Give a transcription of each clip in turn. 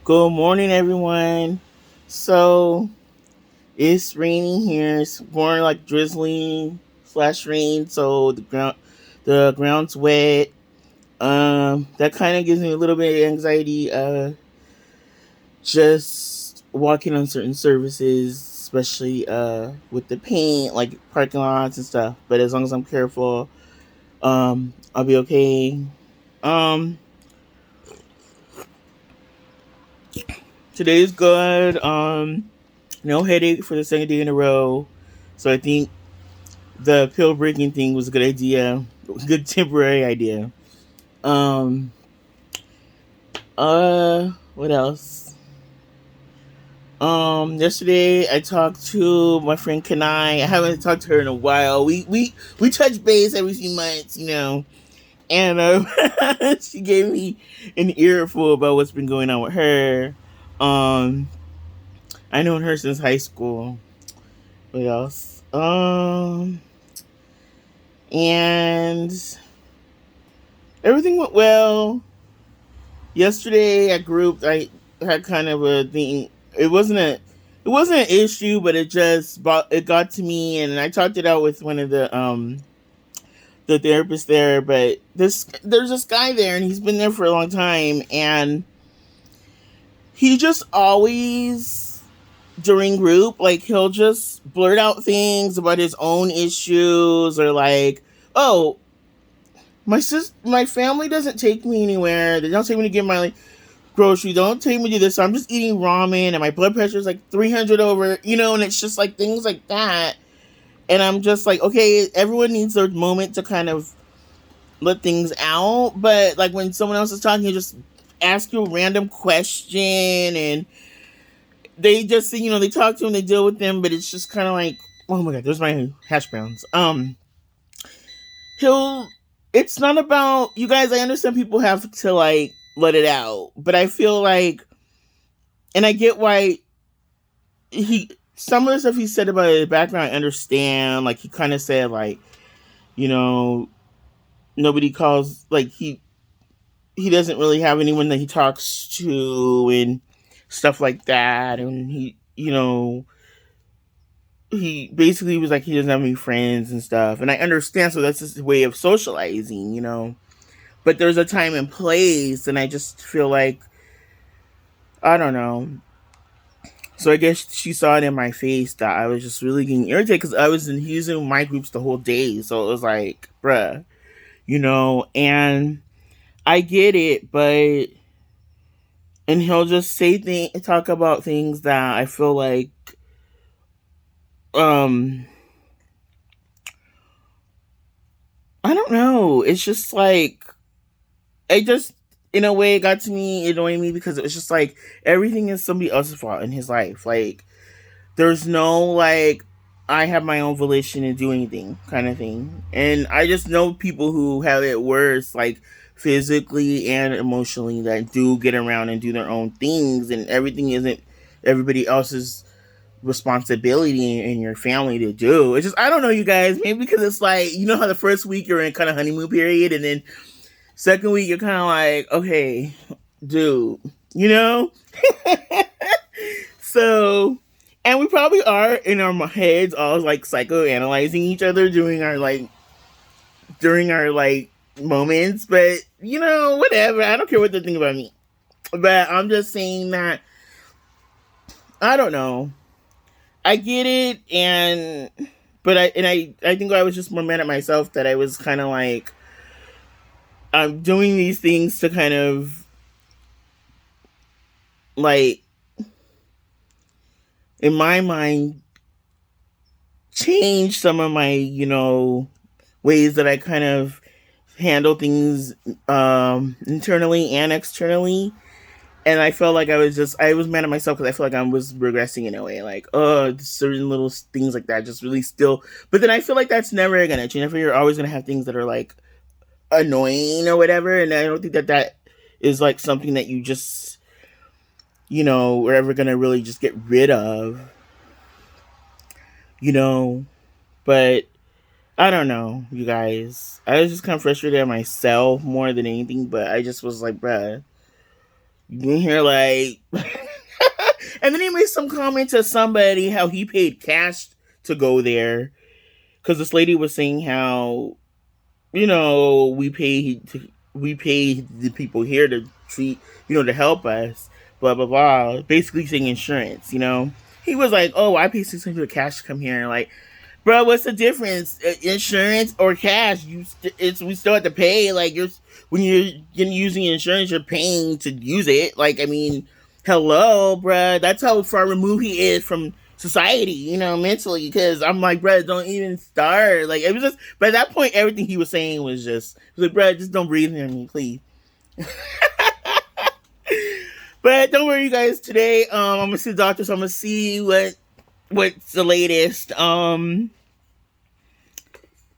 Good morning, everyone. So it's raining here. It's more like drizzling slash rain. So the ground's wet. That kind of gives me a little bit of anxiety. Just walking on certain services, especially with the paint, like parking lots and stuff. But as long as I'm careful, I'll be okay. Um, Today's good. No headache for the second day in a row. So I think the pill breaking thing was a good idea. Good temporary idea. Um what else? Yesterday I talked to my friend Kanai. I haven't talked to her in a while. We touch base every few months. And she gave me an earful about what's been going on with her. Um I known her since high school. What else? And everything went well. Yesterday at group, I had kind of a thing. It wasn't an issue, but it got to me, and I talked it out with one of the therapists there. But there's this guy there, and he's been there for a long time, and he just always during group, like he'll just blurt out things about his own issues, or like, oh, my family doesn't take me anywhere. They don't take me to get my groceries. Don't take me to do this. So I'm just eating ramen, and my blood pressure is like 300 over. And it's just like things like that. And I'm just like, okay, everyone needs their moment to kind of let things out. But like when someone else is talking, you just ask you a random question, and they just they talk to them, they deal with them, but it's just kind of like, oh my god, there's my hash browns. He'll It's not about you guys. I understand people have to like let it out, but I feel like, and I get why he some of the stuff he said about his background I understand. Like he kind of said like, you know nobody calls, like he doesn't really have anyone that he talks to and stuff like that. And he basically was like he doesn't have any friends and stuff, and I understand. So that's his way of socializing. But there's a time and place, and I just feel like, I don't know. So I guess she saw it in my face that I was just really getting irritated because I was using my groups the whole day. So it was like, bruh. And I get it, but and he'll just talk about things that I feel like, um, I don't know. It's just like it just in a way it got to me, annoying me, because it was just like everything is somebody else's fault in his life. Like there's no like I have my own volition to do anything kind of thing. And I just know people who have it worse, like physically and emotionally, that do get around and do their own things, and everything isn't everybody else's responsibility in your family to do. It's just, I don't know, you guys, maybe because it's like, how the first week you're in kind of honeymoon period, and then second week you're kind of like, okay, dude, you know? So, and we probably are in our heads all like psychoanalyzing each other during our moments, but whatever. I don't care what they think about me. But I'm just saying that, I don't know. I get it, I think I was just more mad at myself that I was kind of like, I'm doing these things to kind of like, in my mind, change some of my ways that I kind of handle things internally and externally. And I felt like I was mad at myself because I feel like I was regressing in a way, like, oh, certain little things like that just really still. But then I feel like that's never gonna change. I feel you're always gonna have things that are like annoying or whatever, and I don't think that is like something that you just we're ever gonna really just get rid of. you know but I don't know, you guys. I was just kind of frustrated at myself more than anything, but I just was like, bruh, You can hear like, and then he made some comment to somebody how he paid cash to go there because this lady was saying how we pay the people here to treat to help us, blah blah blah. Basically saying insurance. He was like, oh, I pay $600 cash to come here, and like, bro, what's the difference? Insurance or cash? We still have to pay. Like when you're using insurance, you're paying to use it. Like I mean, hello, bro. That's how far removed he is from society, mentally. Because I'm like, bro, don't even start. Like it was just by that point, everything he was saying was just like, bro, just don't breathe near me, please. But don't worry, you guys. Today, I'm gonna see the doctor, so I'm gonna see what's the latest.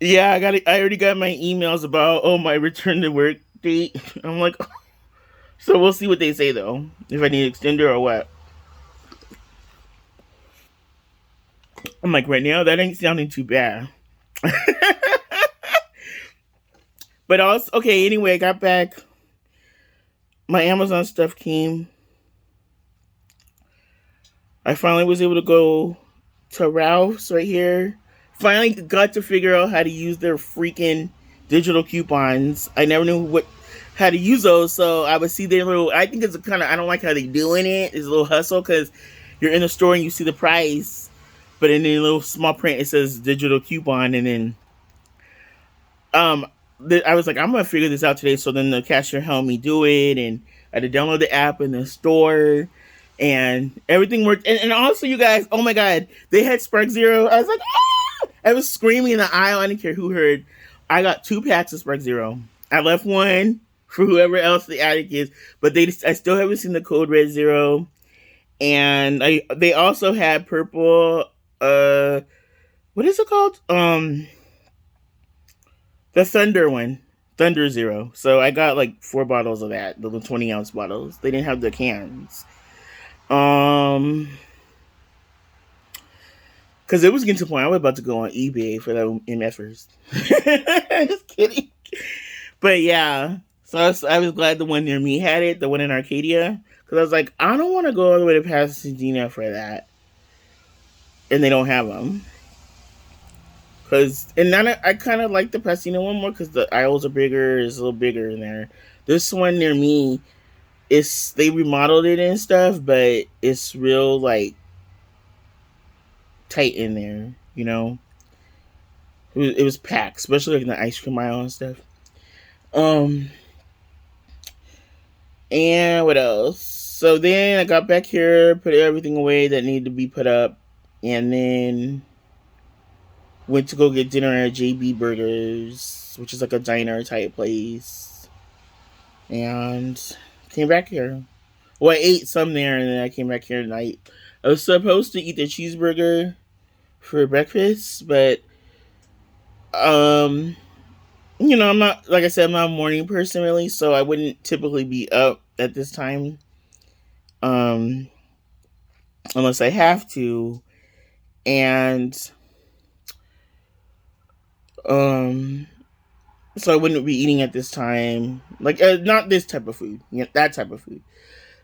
Yeah, I already got my emails about my return to work date. I'm like, so we'll see what they say though. If I need extender or what. I'm like, right now that ain't sounding too bad. But also, okay. Anyway, I got back. My Amazon stuff came. I finally was able to go to Ralph's right here. Finally got to figure out how to use their freaking digital coupons. I never knew how to use those, so I would see their little. I think it's kind of. I don't like how they doing it. It's a little hustle because you're in the store and you see the price, but in the little small print it says digital coupon, and then I was like, I'm gonna figure this out today. So then the cashier helped me do it, and I had to download the app in the store, and everything worked. And also, you guys, oh my god, they had Spark Zero. I was like, ah! I was screaming in the aisle. I didn't care who heard. I got 2 packs of Spark Zero. I left one for whoever else the addict is, but I still haven't seen the code Red Zero. And they also had purple. What is it called? The Thunder one. Thunder Zero. So I got like 4 bottles of that. The 20-ounce bottles. They didn't have the cans. Because it was getting to the point I was about to go on eBay for that MFers. Just kidding. But yeah. So I was glad the one near me had it. The one in Arcadia. Because I was like, I don't want to go all the way to Pasadena for that. And they don't have them. And then I kind of like the Pasadena one more because the aisles are bigger. It's a little bigger in there. This one near me, they remodeled it and stuff, but it's real like tight in there. It was packed, especially like in the ice cream aisle and stuff. And what else? So then I got back here, put everything away that needed to be put up, and then went to go get dinner at JB Burgers, which is like a diner type place, and came back here. Well, I ate some there, and then I came back here tonight. I was supposed to eat the cheeseburger for breakfast, but I'm not, like I said, I'm not a morning person really, so I wouldn't typically be up at this time, unless I have to, and so I wouldn't be eating at this time, like not this type of food, that type of food.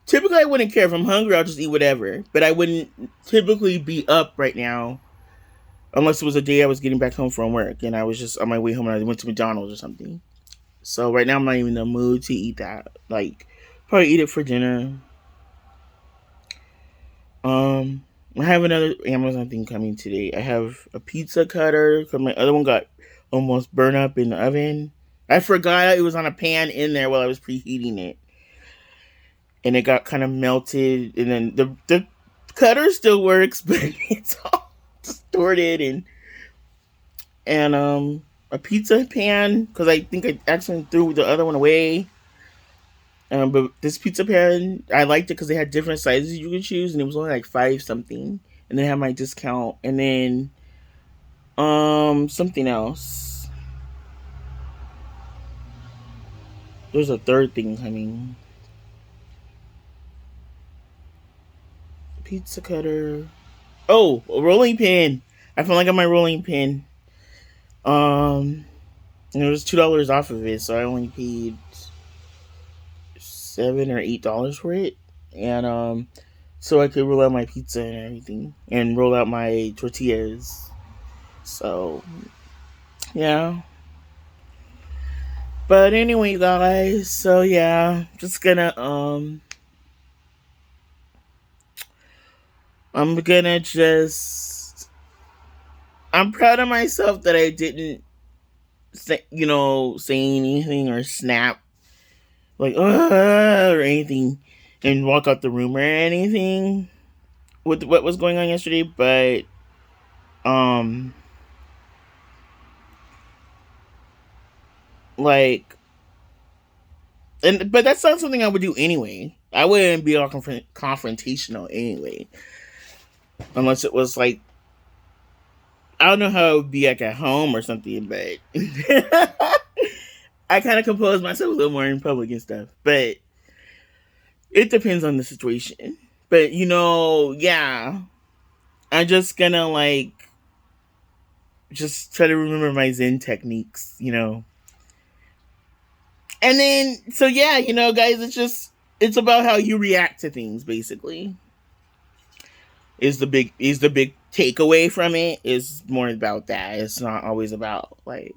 Typically, I wouldn't care if I'm hungry. I'll just eat whatever, but I wouldn't typically be up right now. Unless it was a day I was getting back home from work and I was just on my way home and I went to McDonald's or something. So right now I'm not even in the mood to eat that. Like, probably eat it for dinner. I have another Amazon thing coming today. I have a pizza cutter because my other one got almost burned up in the oven. I forgot it was on a pan in there while I was preheating it. And it got kind of melted. And then the cutter still works, but it's all distorted and a pizza pan because I think I actually threw the other one away. But this pizza pan, I liked it because they had different sizes you could choose, and it was only like 5 something. And they had my discount, and then something else. There's a third thing coming. Pizza cutter. Oh, a rolling pin. I finally got my rolling pin. And it was $2 off of it, so I only paid $7 or $8 for it, and so I could roll out my pizza and everything, and roll out my tortillas. So yeah. But anyway, guys. So yeah, just gonna I'm gonna just. I'm proud of myself that I didn't say anything or snap like or anything and walk out the room or anything with what was going on yesterday. But um, like, but that's not something I would do anyway. I wouldn't be all confrontational anyway, unless it was like I don't know how it would be like at home or something, but I kind of compose myself a little more in public and stuff. But it depends on the situation. But yeah, I'm just gonna like just try to remember my Zen techniques. And then so yeah, guys, it's about how you react to things basically. Is the big takeaway from it is more about that. It's not always about like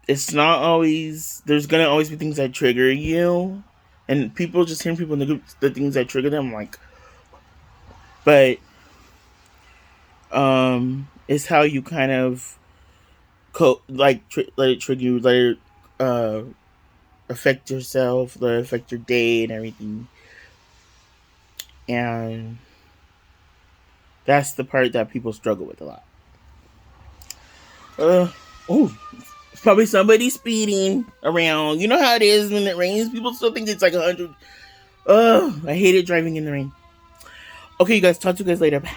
it's not always there's gonna always be things that trigger you. And people just hearing people in the group the things that trigger them like but it's how you kind of let it trigger you, let it uh affect yourself, let it affect your day and everything. And that's the part that people struggle with a lot. Oh, it's probably somebody speeding around. You know how it is when it rains. People still think it's like 100. I hated driving in the rain. Okay, you guys. Talk to you guys later. Bye.